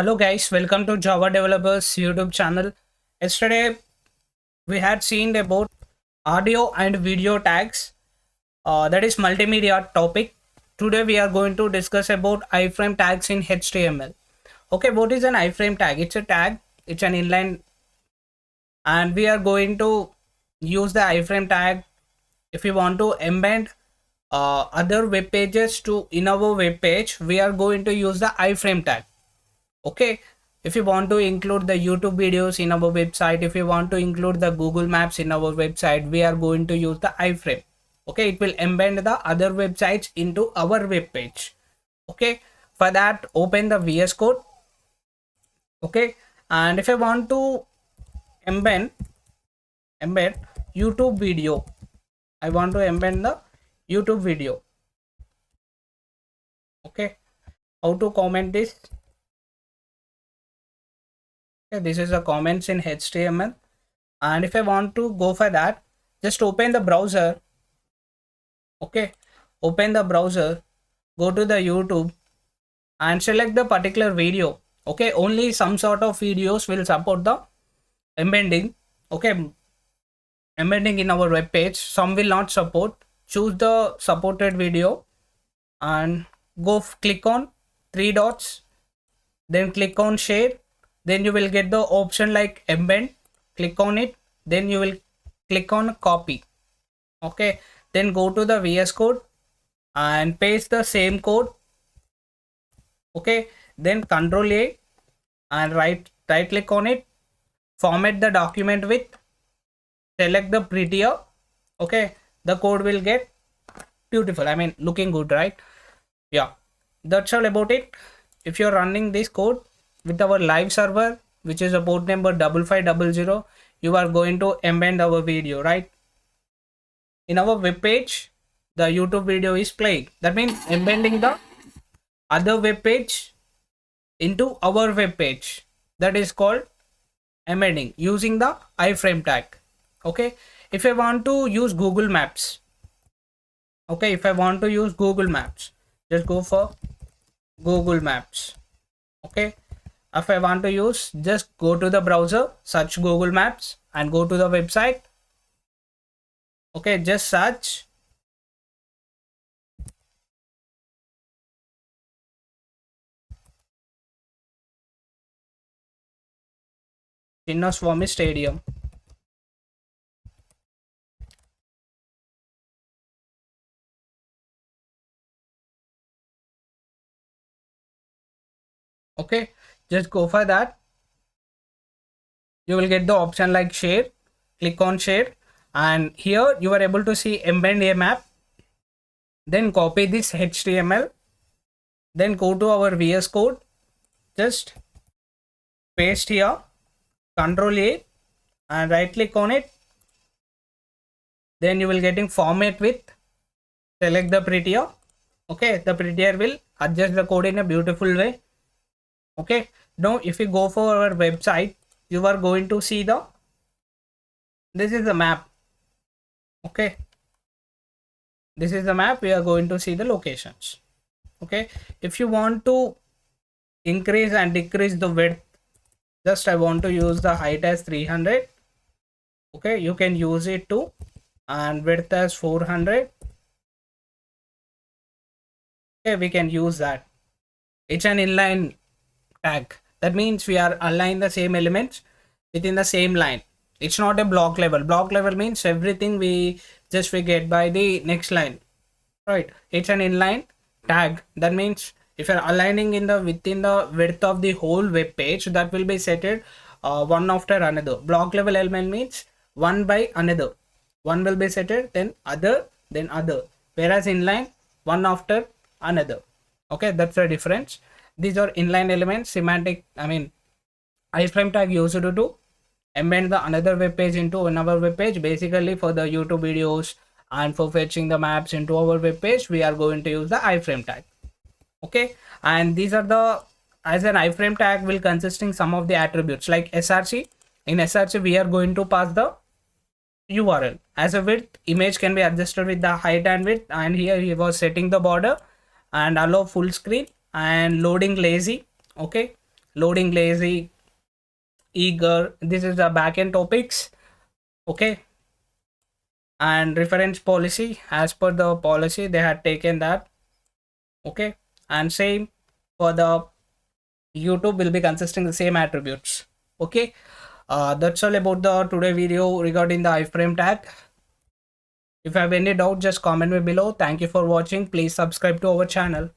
Hello guys, welcome to Java Developers YouTube channel. Yesterday we had seen about audio and video tags, that is multimedia topic. Today we are going to discuss about iframe tags in HTML. Okay, what is an iframe tag? It's a tag, it's an inline, and we are going to use the iframe tag if we want to embed other web pages to in our web page. We are going to use the iframe tag. Okay, if you want to include the YouTube videos in our website, if you want to include the Google Maps in our website, we are going to use the iframe. Okay, it will embed the other websites into our web page. Okay, for that open the VS Code. Okay, and if I want to embed YouTube video, I want to embed the YouTube video. Okay, how to comment this? Okay, this is the comments in HTML, and if I want to go for that, just open the browser. Okay, open the browser, go to the YouTube and select the particular video. Okay, only some sort of videos will support the embedding. Okay, embedding in our web page, some will not support. Choose the supported video and click on three dots, then click on share. Then you will get the option like embed. Click on it, then you will click on copy. Okay, then go to the VS Code and paste the same code. Okay, then Control A and right click on it, format the document with, select the prettier. Okay, the code will get beautiful, I mean looking good, right? Yeah, that's all about it. If you're running this code with our live server, which is a port number 5500, you are going to embed our video, right? In our web page, the YouTube video is playing. That means embedding the other web page into our web page. That is called embedding using the iframe tag. Okay, if I want to use Google Maps, okay, if I want to use Google Maps, just go for Google Maps. Okay, if I want to use, just go to the browser, search Google Maps and go to the website. Okay, just search Chinnaswamy Stadium. Okay, just go for that. You will get the option like share. Click on share, and here you are able to see embed a map. Then copy this HTML, then go to our VS Code, just paste here, Control A and right click on it. Then you will getting format with, select the prettier. Okay, the prettier will adjust the code in a beautiful way. Okay, now if you go for our website, you are going to see this is the map. Okay, this is the map. We are going to see the locations. Okay, if you want to increase and decrease the width, just I want to use the height as 300. Okay, you can use it too, and width as 400. Okay, we can use that. It's an inline tag. That means we are align the same elements within the same line. It's not a block level. Block level means everything we get by the next line, right? It's an inline tag. That means if you're aligning in the within the width of the whole web page, that will be setted one after another. Block level element means one by another. One will be setted, then other, then other. Whereas inline, one after another. Okay, that's the difference. These are inline elements, semantic, I mean iframe tag used to do embed the another web page into another web page. Basically for the YouTube videos and for fetching the maps into our web page, we are going to use the iframe tag. Okay, and these are the, as an iframe tag will consisting some of the attributes like src. In src we are going to pass the URL as a width. Image can be adjusted with the height and width, and here he was setting the border and allow full screen and loading lazy. Okay, loading lazy, eager. This is the backend topics. Okay. And reference policy, as per the policy they had taken that. Okay. And same for the YouTube will be consisting the same attributes. Okay. That's all about the today video regarding the iframe tag. If you have any doubt, just comment me below. Thank you for watching. Please subscribe to our channel.